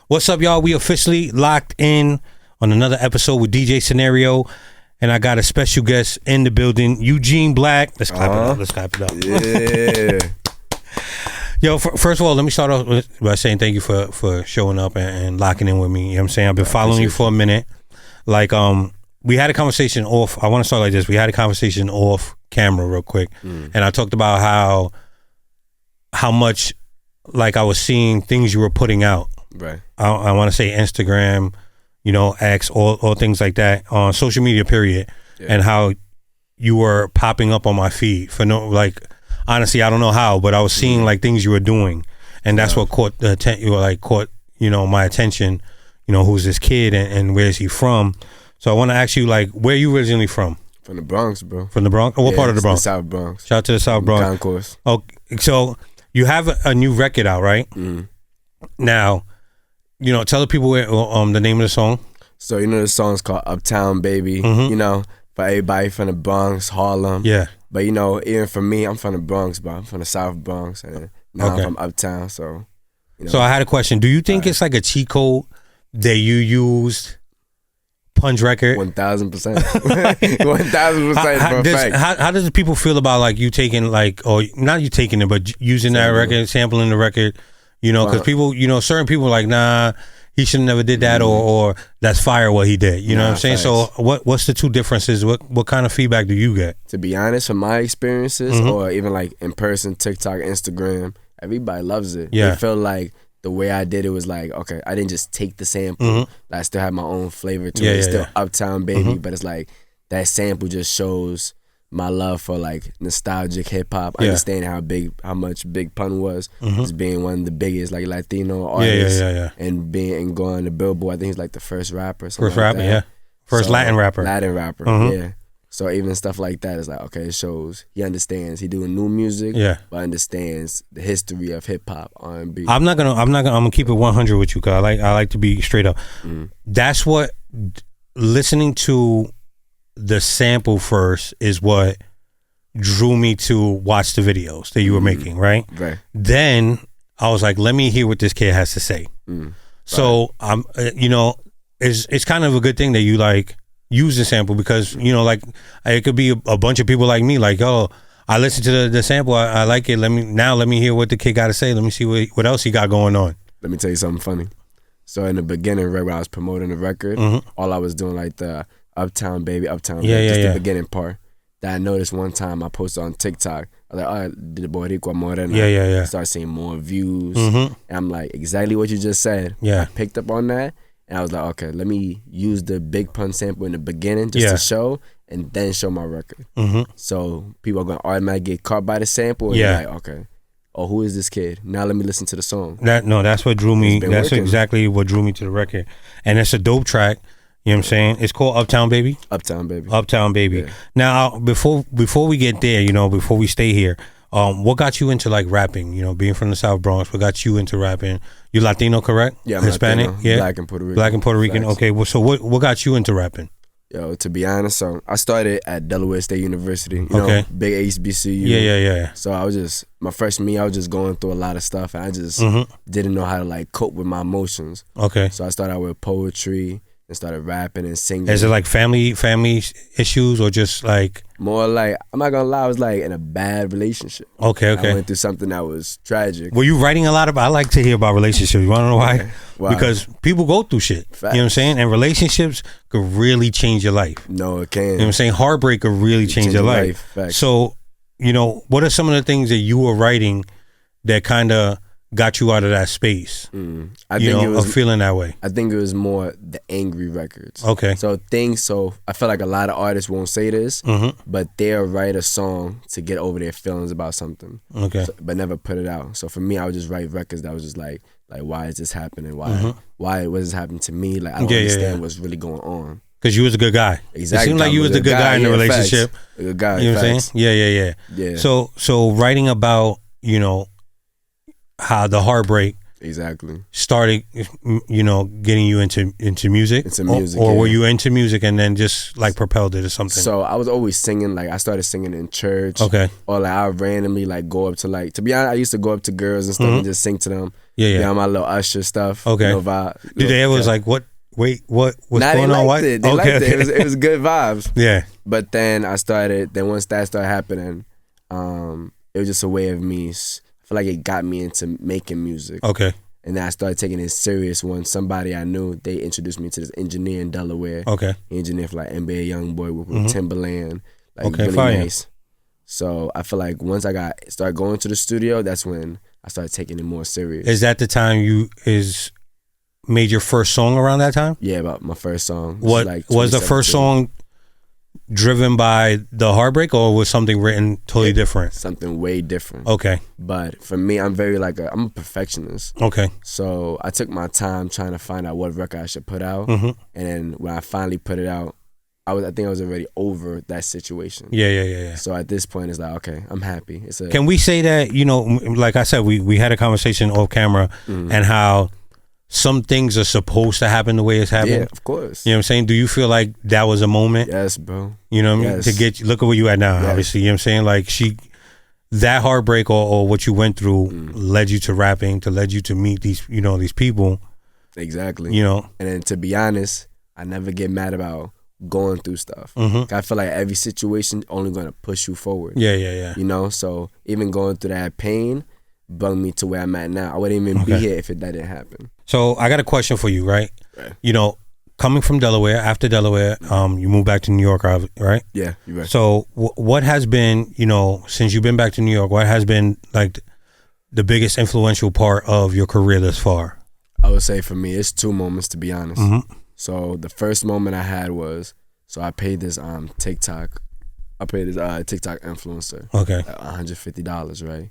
What's up, y'all? We officially locked in on another episode with DJ Scenario, and I got a special guest in the building, Eugene Black. Let's clap it up. Let's clap it up. Yeah. Yo, first of all, let me start off by saying thank you for showing up and locking in with me. You know what I'm saying? I've been following you for a minute. Like, we had a conversation off. I want to start like this. We had a conversation off camera real quick, and I talked about how much, like, I was seeing things you were putting out. Right. I want to say Instagram, you know, X, all things like that on social media, period, and how you were popping up on my feed for no, like, honestly, I don't know how, but I was seeing like things you were doing, and that's what caught my attention. You know, who's this kid and where is he from? So I want to ask you, like, where you originally from? From the Bronx, bro. From the Bronx? What part of the Bronx? The South Bronx. Shout out to the South Bronx. Concourse. Oh, so you have a new record out, right? Now, you know, tell the people the name of the song. So, you know, the song's called Uptown, Baby. You know, for everybody from the Bronx, Harlem. Yeah. But, you know, even for me, I'm from the Bronx, but I'm from the South Bronx. And now I'm from Uptown, so, you know. So I had a question. Do you think it's like a cheat code that you used Punch record? 1,000%. 1,000% for a fact. How does people feel about, like, you taking, like, or not you taking it, but using that record, sampling the record? You know, because people, you know, certain people are like, nah, he should have never did that, or that's fire what he did. You know what I'm saying? Facts. So what's the two differences? What kind of feedback do you get? To be honest, from my experiences, or even like in person, TikTok, Instagram, everybody loves it. Yeah. They feel like the way I did it was like, okay, I didn't just take the sample. I still have my own flavor to it. It's still Uptown Baby, but it's like that sample just shows my love for like nostalgic hip hop. Understand how much Big Pun was, just being one of the biggest like Latino artists, and going to Billboard. I think he's like the first rapper. First Latin rapper. Yeah. So even stuff like that is like, okay, it shows he understands. He doing new music, but understands the history of hip hop, R&B. I'm gonna keep it 100 with you, cause I like to be straight up. That's what listening to the sample first is what drew me to watch the videos that you were making, right? Right. Then I was like, let me hear what this kid has to say. So I'm, you know, it's kind of a good thing that you like use the sample, because, you know, like, it could be a bunch of people like me, like, oh, I listened to the sample, I like it. Let me hear what the kid got to say. Let me see what else he got going on. Let me tell you something funny. So in the beginning, right when I was promoting the record, all I was doing like the Uptown Baby, just the beginning part. That I noticed one time I posted on TikTok. I was like, all right, did the Boricua Morena. Start seeing more views. And I'm like, exactly what you just said. I picked up on that, and I was like, okay, let me use the Big Pun sample in the beginning just to show, and then show my record. So people are going to automatically get caught by the sample, and they're like, okay, oh, who is this kid? Now let me listen to the song. That's what drew me. That's working. exactly what drew me to the record. And it's a dope track. You know what I'm saying? It's called Uptown Baby? Uptown Baby. Uptown Baby. Yeah. Now, before we get there, you know, before we stay here, what got you into, like, rapping? You know, being from the South Bronx, what got you into rapping? You Latino, correct? Yeah, I'm Hispanic? Latino. Yeah? Black and Puerto Rican. Black and Puerto Rican. Okay, well, so what got you into rapping? Yo, to be honest, so I started at Delaware State University. You know, big HBCU. Yeah. So I was just, my freshman year, I was just going through a lot of stuff, and I just didn't know how to, like, cope with my emotions. Okay. So I started out with poetry and started rapping and singing. Is it like family issues, or just like? More like, I'm not gonna lie, I was like in a bad relationship. Okay. I went through something that was tragic. Were you writing a lot about? I like to hear about relationships. You wanna know why? Okay. Wow. Because people go through shit. Facts. You know what I'm saying? And relationships could really change your life. No, it can. You know what I'm saying? Heartbreak could really change your life. Facts. So, you know, what are some of the things that you were writing that kind of got you out of that space? I think it was of feeling that way. I think it was more the angry records. Okay. So I feel like a lot of artists won't say this, but they'll write a song to get over their feelings about something. Okay. But never put it out. So for me, I would just write records that was just like why is this happening? Why was this happening to me? Like, I don't understand what's really going on. Because you was a good guy. Exactly. It seemed like you was the good guy in the relationship. A good guy. You know what I'm saying? Yeah. So writing about, you know, how the heartbreak exactly started, getting you into music? Into music, or were you into music and then just like propelled it or something? So I was always singing. Like I started singing in church. Okay. Or like I randomly like go up to like, to be honest, I used to go up to girls and stuff and just sing to them. Yeah. Be on my little Usher stuff. Okay. Vibe. Did they ever was like, what? Wait, what's going on? What? They liked it. It was good vibes. Yeah. But then once that started happening, it was just a way of me. I feel like it got me into making music. Okay. And then I started taking it serious when somebody I knew, they introduced me to this engineer in Delaware. Okay. He engineered for like NBA Youngboy with Timberland. Like okay, really fine. nice. So I feel like once I started going to the studio, that's when I started taking it more serious. Is that the time you made your first song around that time? Yeah, about my first song. What was the first song driven by the heartbreak, or was something written totally different? Something way different. Okay. But for me, I'm a perfectionist. Okay. So I took my time trying to find out what record I should put out. And then when I finally put it out, I think I was already over that situation. Yeah. So at this point, it's like, okay, I'm happy. Can we say that, like I said, we had a conversation off camera and how some things are supposed to happen the way it's happening? Yeah, of course. You know what I'm saying? Do you feel like that was a moment? Yes, bro. You know what I mean? To get look at where you at now, obviously. You know what I'm saying? Like that heartbreak or what you went through led you to rapping, led you to meet these people. Exactly. And then to be honest, I never get mad about going through stuff. I feel like every situation only going to push you forward. Yeah. So even going through that pain brought me to where I'm at now. I wouldn't even be here if that didn't happen. So I got a question for you, right? Coming from Delaware, after Delaware, you moved back to New York, right? Yeah, you're right. So what has been, since you've been back to New York, what has been like the biggest influential part of your career thus far? I would say for me, it's two moments, to be honest. So the first moment I had was, I paid this TikTok influencer, okay, $150, right?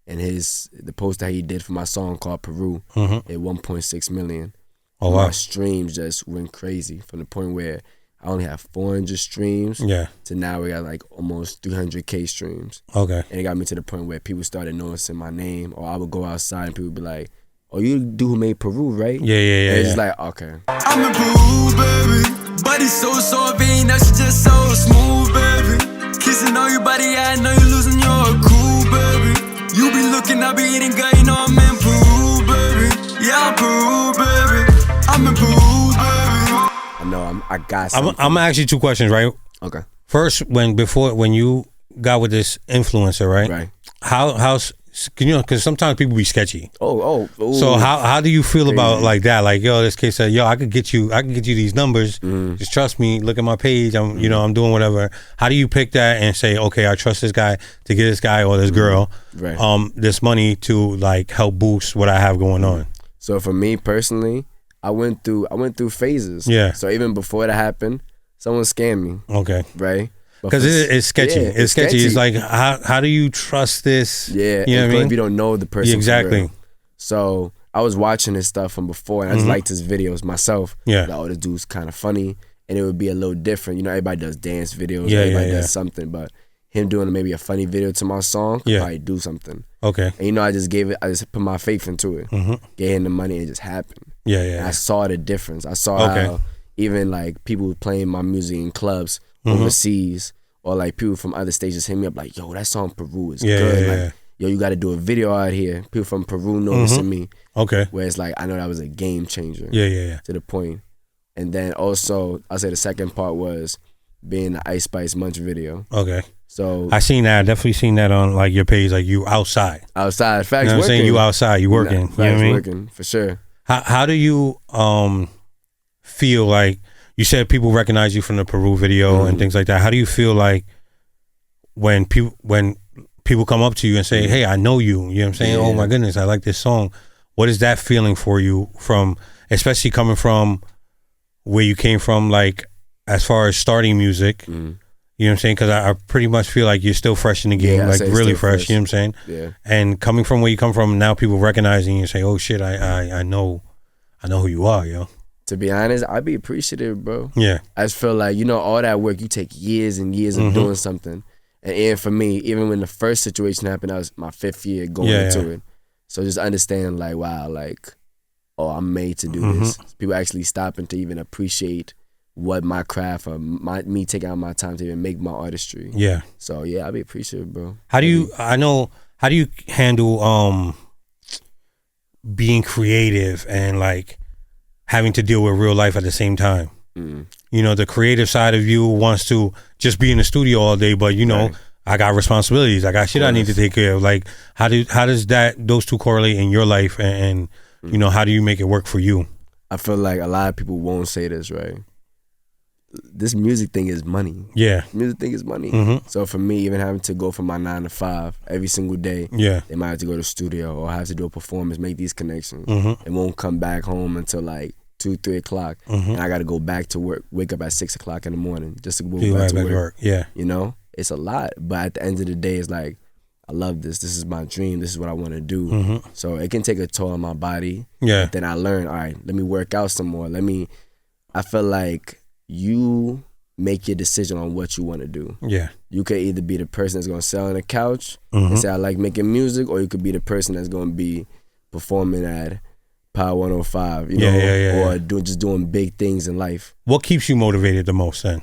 And the post that he did for my song called Peru, at 1.6 million. Oh wow! My streams just went crazy from the point where I only have 400 streams, to now we got like almost 300K streams. Okay, and it got me to the point where people started noticing my name, or I would go outside and people would be like, "Oh, you the dude who made Peru, right?" Yeah. And it's just like, okay. I'm in Peru, baby. Body so soft, ain't that shit just so smooth, baby. Kissing all your body, I know you losing your cool, baby. You be looking, I be eating good, you know I'm in Peru, baby. Yeah, I'm Peru, baby. I'm in Peru, baby. I know, I got something. I'm gonna ask you two questions, right? Okay. First, when you got with this influencer, right? Right. How's because sometimes people be sketchy. Oh. So how do you feel about like that? Like, this kid said, I could get you these numbers. Just trust me. Look at my page. I'm doing whatever. How do you pick that and say, okay, I trust this guy to get this guy or this girl, this money to like help boost what I have going on? So for me personally, I went through phases. Yeah. So even before that happened, someone scammed me. Okay. Right. Because it's sketchy. Yeah, it's sketchy. It's like, how do you trust this? Yeah, you know what I mean? If you don't know the person. Exactly. So I was watching his stuff from before, and I just liked his videos myself. Yeah. Like, this dude's kind of funny, and it would be a little different. Everybody does dance videos. Yeah, everybody does something, but him doing maybe a funny video to my song could probably do something. Okay. And I just put my faith into it. Gave him the money, and it just happened. Yeah. And I saw the difference. I saw how even like people playing my music in clubs overseas, or like people from other stages hit me up like, yo, that song Peru is good. Like, yo, you got to do a video out here. People from Peru noticing me. Okay. Where it's like, I know that was a game changer. Yeah. To the point. And then also, I'll say the second part was being the Ice Spice Munch video. Okay. So I seen that. I definitely seen that on like your page. Like you outside. Outside. Facts. You know what I'm saying? You outside. You working. Facts you know what I mean? working for sure. How do you feel like you said people recognize you from the Peru video and things like that? How do you feel like when people come up to you and say, "Hey, I know you." You know what I'm saying? Oh my goodness, I like this song. What is that feeling for you from, especially coming from where you came from, like as far as starting music? You know what I'm saying? Because I pretty much feel like you're still fresh in the game, like really fresh. You know what I'm saying? Yeah. And coming from where you come from, now people recognizing you and say, "Oh shit, I know who you are, yo." To be honest, I'd be appreciative, bro. Yeah. I just feel like, all that work, you take years and years of doing something. And for me, even when the first situation happened, that was my 5th year going into it. So just understand like, wow, like, oh, I'm made to do this. People actually stopping to even appreciate what my craft or me taking out my time to even make my artistry. Yeah. So yeah, I'll be appreciative, bro. How do you handle being creative and like having to deal with real life at the same time? You know, the creative side of you wants to just be in the studio all day, but you know, I got responsibilities. I got shit I need to take care of. Like, how does those two correlate in your life, and you know, how do you make it work for you? I feel like a lot of people won't say this, right? This music thing is money. Yeah. Music thing is money. So for me, even having to go from my 9 to 5 every single day, they might have to go to the studio or have to do a performance, make these connections. It won't come back home until like 2, 3 o'clock. And I got to go back to work, wake up at 6 o'clock in the morning just to go back to work. Yeah. You know, it's a lot. But at the end of the day, it's like, I love this. This is my dream. This is what I want to do. So it can take a toll on my body. Yeah. But then I learn, all right, let me work out some more. I feel like you make your decision on what you want to do. Yeah. You could either be the person that's going to sit on the couch and say, I like making music, or you could be the person that's going to be performing at Power 105, you know, or just doing big things in life. What keeps you motivated the most then?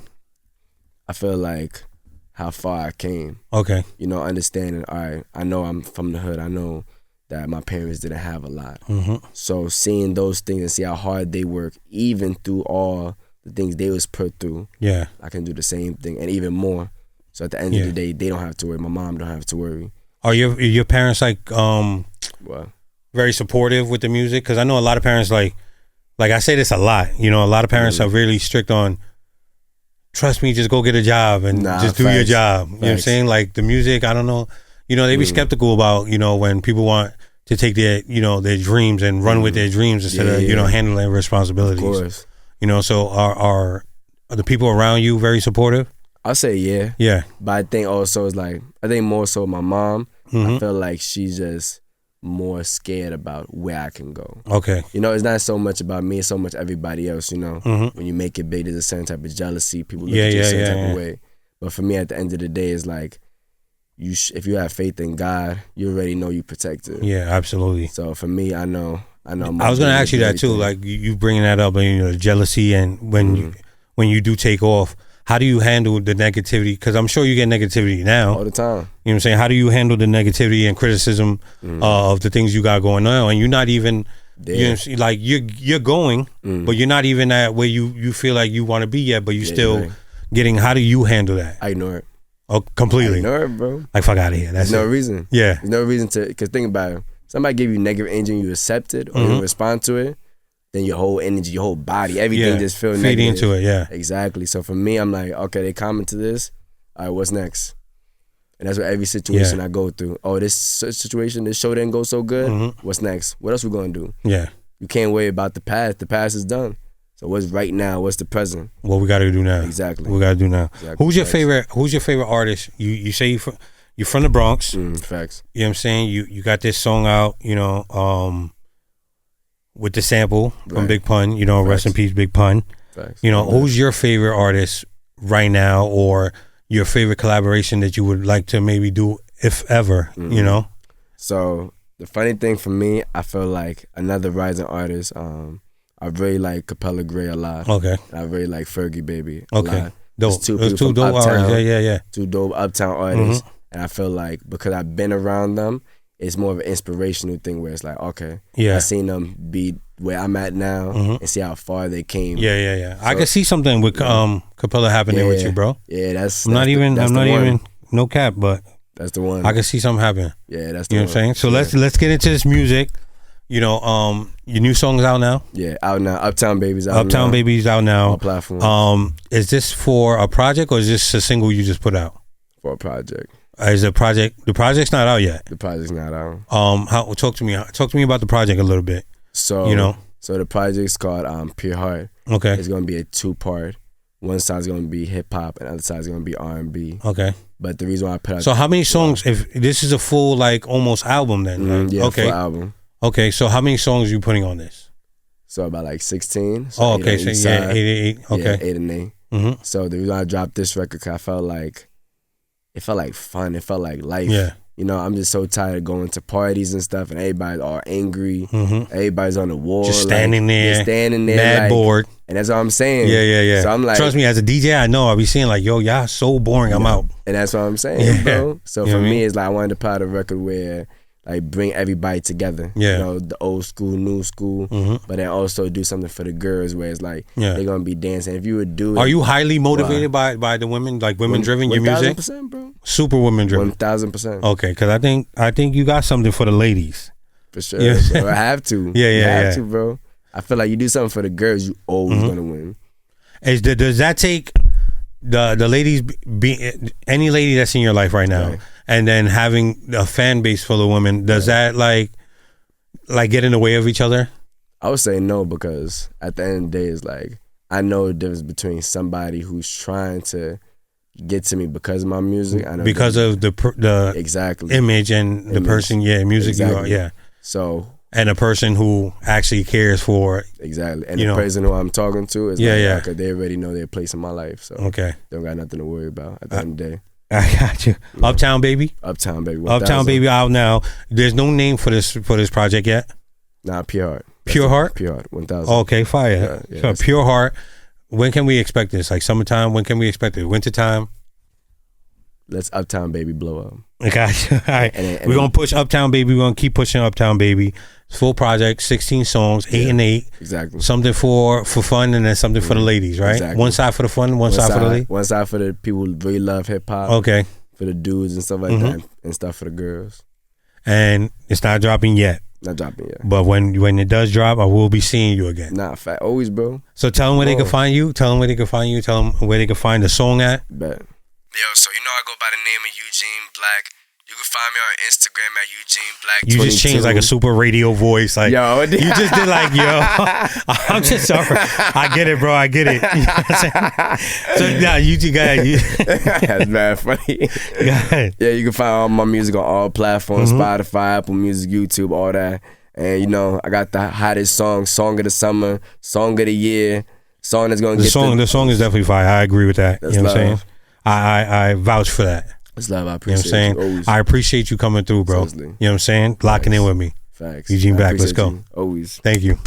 I feel like how far I came. Okay. You know, understanding, all right, I know I'm from the hood. I know that my parents didn't have a lot. So seeing those things and see how hard they work, even through all the things they was put through, I can do the same thing and even more. So at the end of the day, they don't have to worry. My mom don't have to worry. Are your parents like very supportive with the music? Because I know a lot of parents like I say this a lot. You know, a lot of parents are really strict on, trust me, just go get a job and just do your job. You know what I'm saying? Like the music, I don't know. You know, they be skeptical about, you know, when people want to take their, you know, their dreams and run with their dreams instead of, you know, handling responsibilities. Of course. You know, so are the people around you very supportive? I'll say yeah. Yeah. But I think also it's like, I think more so my mom, I feel like she's just more scared about where I can go. Okay. You know, it's not so much about me, it's so much everybody else, you know. When you make it big, there's a certain type of jealousy. People look at you a certain type of way. But for me, at the end of the day, it's like, if you have faith in God, you already know you protected. Yeah, absolutely. So for me, I know. I was going to ask you that too, like you bringing that up, and you know, jealousy, and when you do take off, how do you handle the negativity? Because I'm sure you get negativity now. All the time. You know what I'm saying? How do you handle the negativity and criticism of the things you got going on? And you're not even, you know, like you're going, but you're not even at where you feel like you want to be yet, but you're still getting, how do you handle that? I ignore it. Oh, completely. I ignore it, bro. Like, fuck out of here. That's There's no reason. Yeah. There's no reason to, because think about it. Somebody give you negative energy and you accept it or you respond to it, then your whole energy, your whole body, everything just feels negative. Feed into it, yeah. Exactly. So for me, I'm like, okay, they comment to this. All right, what's next? And that's what every situation I go through. Oh, this situation, this show didn't go so good. What's next? What else we gonna do? Yeah. You can't worry about the past. The past is done. So what's right now? What's the present? What we got to do now? Exactly. What we got to do now. Exactly. Who's your favorite artist? You say you're from the Bronx. Facts. You know what I'm saying? You got this song out, you know, with the sample from Big Pun, you know, rest in peace, Big Pun. Facts. You know, who's your favorite artist right now, or your favorite collaboration that you would like to maybe do, if ever, you know? So the funny thing for me, I feel like another rising artist, I really like Capella Gray a lot. Okay. And I really like Fergie Baby a lot. Dope. Two dope artists. Yeah. Two dope uptown artists. And I feel like because I've been around them, it's more of an inspirational thing where it's like, okay, I've seen them be where I'm at now and see how far they came. Yeah. So, I can see something with Capella happening with you, bro. Yeah, that's I'm not even no cap, but that's the one. I can see something happen. Yeah, that's the one. You know what I'm saying? So let's get into this music. You know, your new song's out now? Yeah, out now. Uptown Baby's out now. Uptown Baby's out now. All platforms. Is this for a project, or is this a single you just put out? For a project. Is the project's not out yet? The project's not out. Talk to me about the project a little bit. So, you know, so the project's called Pure Heart. Okay. It's gonna be a 2-part. One side's gonna be hip hop, and the other side's gonna be R&B. Okay. But the reason why I put out. So how many songs? If this is a full like almost album, then right? Yeah, full album. Okay, so how many songs are you putting on this? So about like 16. So okay, so yeah, 8. Okay. Yeah, 8 and 8. So the reason I dropped this record, cause I felt like, it felt like fun. It felt like life. Yeah. I'm just so tired of going to parties and stuff, and everybody's all angry. Everybody's on the wall, just standing there, mad like, bored. And that's what I'm saying. Yeah. So I'm like, trust me, as a DJ, I know. I be seeing like, yo, y'all so boring. I'm out. And that's what I'm saying, bro. So for me, it's like I wanted to put out a record where like bring everybody together. Yeah. The old school, new school, but then also do something for the girls where it's like they're gonna be dancing. If you would do it, are you highly motivated by the women, like women driven your music? 1,000%, bro. Super women driven. 1,000%. Okay, because I think you got something for the ladies. For sure, bro. I have to. You have to, bro. I feel like you do something for the girls, you always gonna win. Does that take the ladies, any lady that's in your life right now, and then having a fan base full of women, does that like get in the way of each other? I would say no, because at the end of the day, it's like I know the difference between somebody who's trying to get to me because of my music. I know because of the exactly image and the person, music exactly. You are, So. And a person who actually cares for exactly, and the person who I'm talking to is because they already know their place in my life, so they don't got nothing to worry about at the end of the day. I got you. Uptown Baby. 1,000. Uptown Baby out now. There's no name for this project yet. Nah, Pure Heart. Pure Heart. 1,000. Okay, fire. So Pure Heart. When can we expect this? Like summertime? When can we expect it? Wintertime? Let's Uptown Baby blow up. I got you. All right. We're going to push Uptown Baby. We're going to keep pushing Uptown Baby. Full project, 16 songs, 8 and 8. Exactly. Something for fun and then something for the ladies, right? Exactly. One side for the fun, one side for the ladies? One side for the people who really love hip hop. Okay. For the dudes and stuff like that, and stuff for the girls. And it's not dropping yet. Not dropping yet. But when it does drop, I will be seeing you again. Nah, fat. Always, bro. So tell them where they can find you. Tell them where they can find you. Tell them where they can find the song at. Bet. Yo, so I go by the name of Eugene Black. You can find me on Instagram at Eugene Black. You 22. Just changed like a super radio voice. Like, yo, you just did like, yo. I'm just sorry. I get it, bro. I get it. You know what I'm saying? So now you got that's mad funny. Go ahead. Yeah, you can find all my music on all platforms: Spotify, Apple Music, YouTube, all that. And I got the hottest song of the summer, song of the year, song that's gonna the song is definitely fire. I agree with that. That's you know what I'm love. saying? I vouch for that. It's love. I appreciate you know what I'm saying? I appreciate you coming through, bro. Seriously. You know what I'm saying? Locking in with me. Facts. Eugene back. Let's go. Always. Thank you.